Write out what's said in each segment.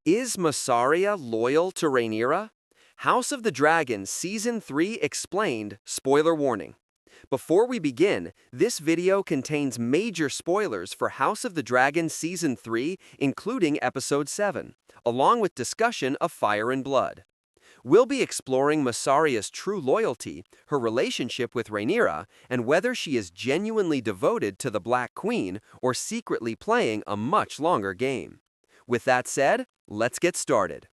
Is Mysaria loyal to Rhaenyra? House of the Dragon Season 3 explained, spoiler warning. Before we begin, this video contains major spoilers for House of the Dragon Season 3, including Episode 7, along with discussion of Fire and Blood. We'll be exploring Mysaria's true loyalty, her relationship with Rhaenyra, and whether she is genuinely devoted to the Black Queen or secretly playing a much longer game. With that said, let's get started.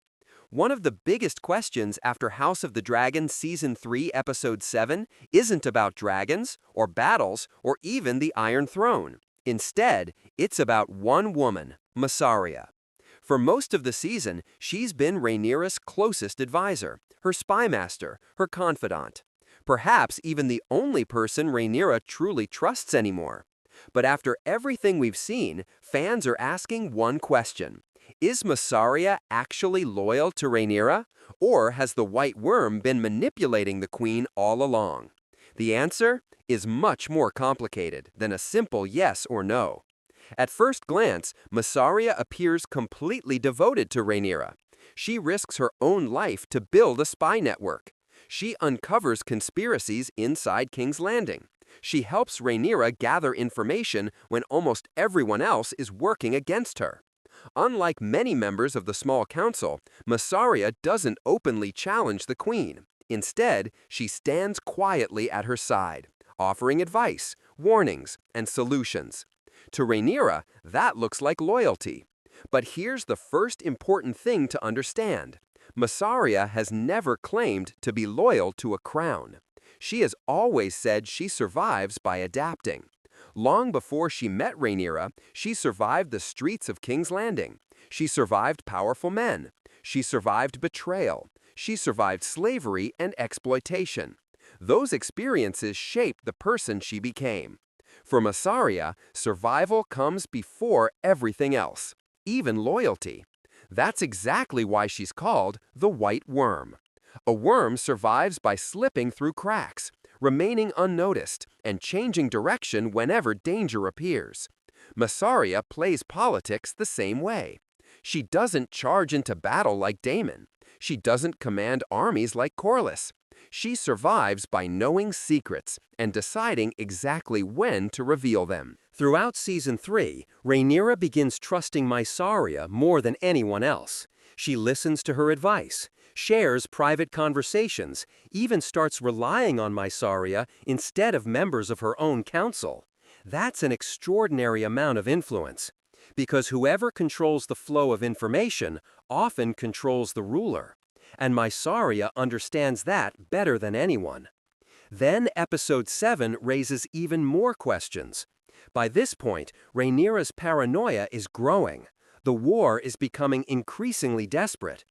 One of the biggest questions after House of the Dragon Season 3 Episode 7 isn't about dragons, or battles, or even the Iron Throne. Instead, it's about one woman, Mysaria. For most of the season, she's been Rhaenyra's closest advisor, her spymaster, her confidant. Perhaps even the only person Rhaenyra truly trusts anymore. But after everything we've seen, fans are asking one question. Is Mysaria actually loyal to Rhaenyra, or has the White Worm been manipulating the Queen all along? The answer is much more complicated than a simple yes or no. At first glance, Mysaria appears completely devoted to Rhaenyra. She risks her own life to build a spy network. She uncovers conspiracies inside King's Landing. She helps Rhaenyra gather information when almost everyone else is working against her. Unlike many members of the small council, Mysaria doesn't openly challenge the Queen. Instead, she stands quietly at her side, offering advice, warnings, and solutions. To Rhaenyra, that looks like loyalty. But here's the first important thing to understand. Mysaria has never claimed to be loyal to a crown. She has always said she survives by adapting. Long before she met Rhaenyra, she survived the streets of King's Landing. She survived powerful men. She survived betrayal. She survived slavery and exploitation. Those experiences shaped the person she became. For Mysaria, survival comes before everything else, even loyalty. That's exactly why she's called the White Worm. A worm survives by slipping through cracks, remaining unnoticed, and changing direction whenever danger appears. Mysaria plays politics the same way. She doesn't charge into battle like Daemon. She doesn't command armies like Corlys. She survives by knowing secrets and deciding exactly when to reveal them. Throughout Season 3, Rhaenyra begins trusting Mysaria more than anyone else. She listens to her advice, shares private conversations, even starts relying on Mysaria instead of members of her own council. That's an extraordinary amount of influence, because whoever controls the flow of information often controls the ruler. And Mysaria understands that better than anyone. Then Episode 7 raises even more questions. By this point, Rhaenyra's paranoia is growing. The war is becoming increasingly desperate.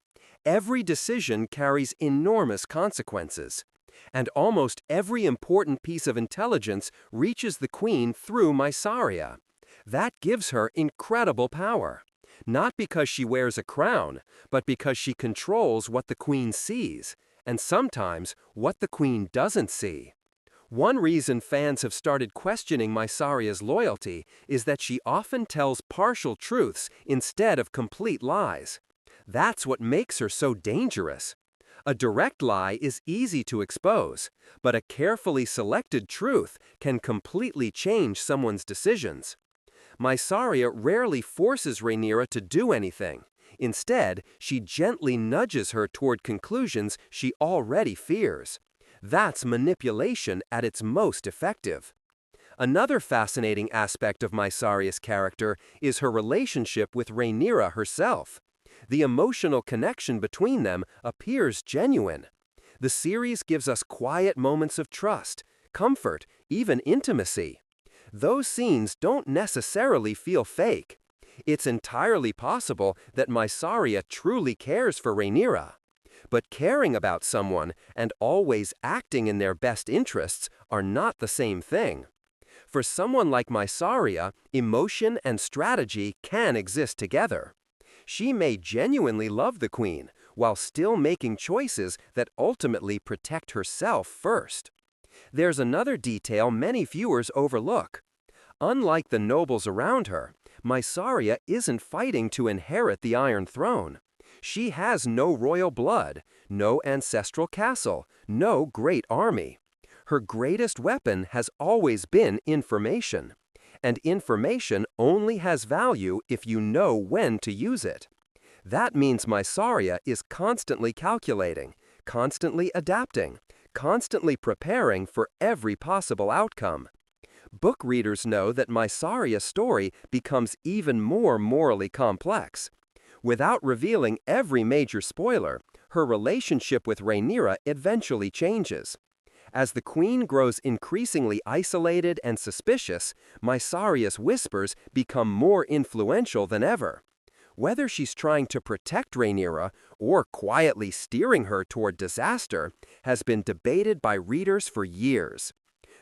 Every decision carries enormous consequences. And almost every important piece of intelligence reaches the Queen through Mysaria. That gives her incredible power. Not because she wears a crown, but because she controls what the Queen sees, and sometimes what the Queen doesn't see. One reason fans have started questioning Mysaria's loyalty is that she often tells partial truths instead of complete lies. That's what makes her so dangerous. A direct lie is easy to expose, but a carefully selected truth can completely change someone's decisions. Mysaria rarely forces Rhaenyra to do anything. Instead, she gently nudges her toward conclusions she already fears. That's manipulation at its most effective. Another fascinating aspect of Mysaria's character is her relationship with Rhaenyra herself. The emotional connection between them appears genuine. The series gives us quiet moments of trust, comfort, even intimacy. Those scenes don't necessarily feel fake. It's entirely possible that Mysaria truly cares for Rhaenyra. But caring about someone and always acting in their best interests are not the same thing. For someone like Mysaria, emotion and strategy can exist together. She may genuinely love the Queen while still making choices that ultimately protect herself first. There's another detail many viewers overlook. Unlike the nobles around her, Mysaria isn't fighting to inherit the Iron Throne. She has no royal blood, no ancestral castle, no great army. Her greatest weapon has always been information. And information only has value if you know when to use it. That means Mysaria is constantly calculating, constantly adapting, constantly preparing for every possible outcome. Book readers know that Mysaria's story becomes even more morally complex. Without revealing every major spoiler, her relationship with Rhaenyra eventually changes. As the queen grows increasingly isolated and suspicious, Mysaria's whispers become more influential than ever. Whether she's trying to protect Rhaenyra or quietly steering her toward disaster has been debated by readers for years.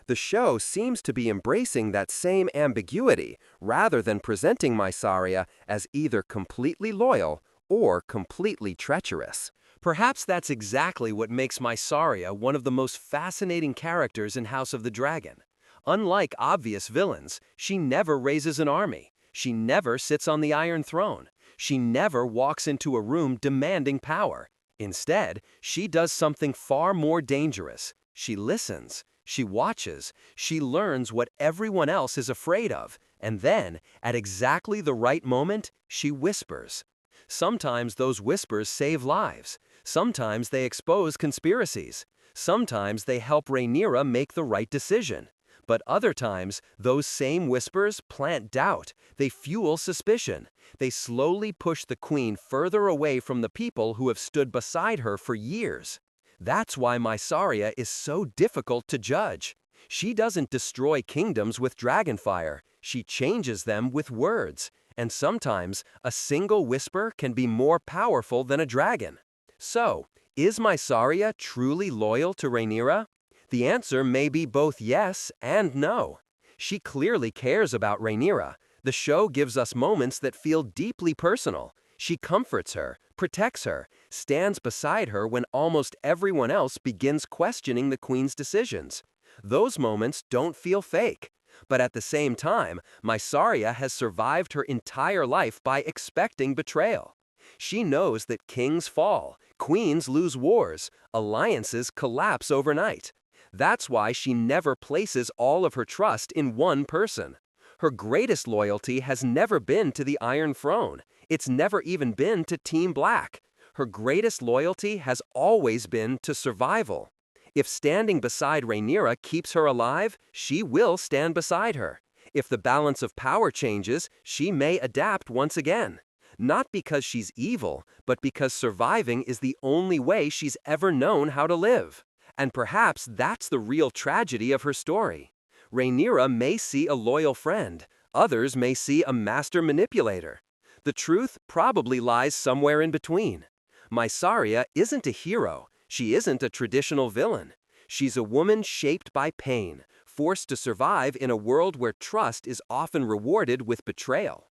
The show seems to be embracing that same ambiguity rather than presenting Mysaria as either completely loyal or completely treacherous. Perhaps that's exactly what makes Mysaria one of the most fascinating characters in House of the Dragon. Unlike obvious villains, she never raises an army. She never sits on the Iron Throne. She never walks into a room demanding power. Instead, she does something far more dangerous. She listens. She watches, she learns what everyone else is afraid of, and then, at exactly the right moment, she whispers. Sometimes those whispers save lives. Sometimes they expose conspiracies. Sometimes they help Rhaenyra make the right decision. But other times, those same whispers plant doubt. They fuel suspicion. They slowly push the queen further away from the people who have stood beside her for years. That's why Mysaria is so difficult to judge. She doesn't destroy kingdoms with dragonfire. She changes them with words. And sometimes, a single whisper can be more powerful than a dragon. So, is Mysaria truly loyal to Rhaenyra? The answer may be both yes and no. She clearly cares about Rhaenyra. The show gives us moments that feel deeply personal. She comforts her, protects her, stands beside her when almost everyone else begins questioning the queen's decisions. Those moments don't feel fake. But at the same time, Mysaria has survived her entire life by expecting betrayal. She knows that kings fall, queens lose wars, alliances collapse overnight. That's why she never places all of her trust in one person. Her greatest loyalty has never been to the Iron Throne. It's never even been to Team Black. Her greatest loyalty has always been to survival. If standing beside Rhaenyra keeps her alive, she will stand beside her. If the balance of power changes, she may adapt once again. Not because she's evil, but because surviving is the only way she's ever known how to live. And perhaps that's the real tragedy of her story. Rhaenyra may see a loyal friend. Others may see a master manipulator. The truth probably lies somewhere in between. Mysaria isn't a hero. She isn't a traditional villain. She's a woman shaped by pain, forced to survive in a world where trust is often rewarded with betrayal.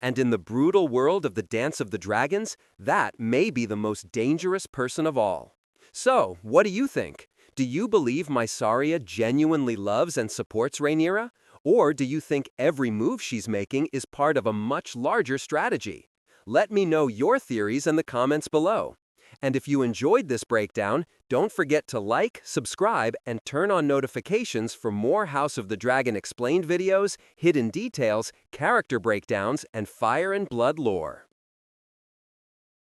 And in the brutal world of the Dance of the Dragons, that may be the most dangerous person of all. So, what do you think? Do you believe Mysaria genuinely loves and supports Rhaenyra? Or do you think every move she's making is part of a much larger strategy? Let me know your theories in the comments below. And if you enjoyed this breakdown, don't forget to like, subscribe, and turn on notifications for more House of the Dragon explained videos, hidden details, character breakdowns, and fire and blood lore.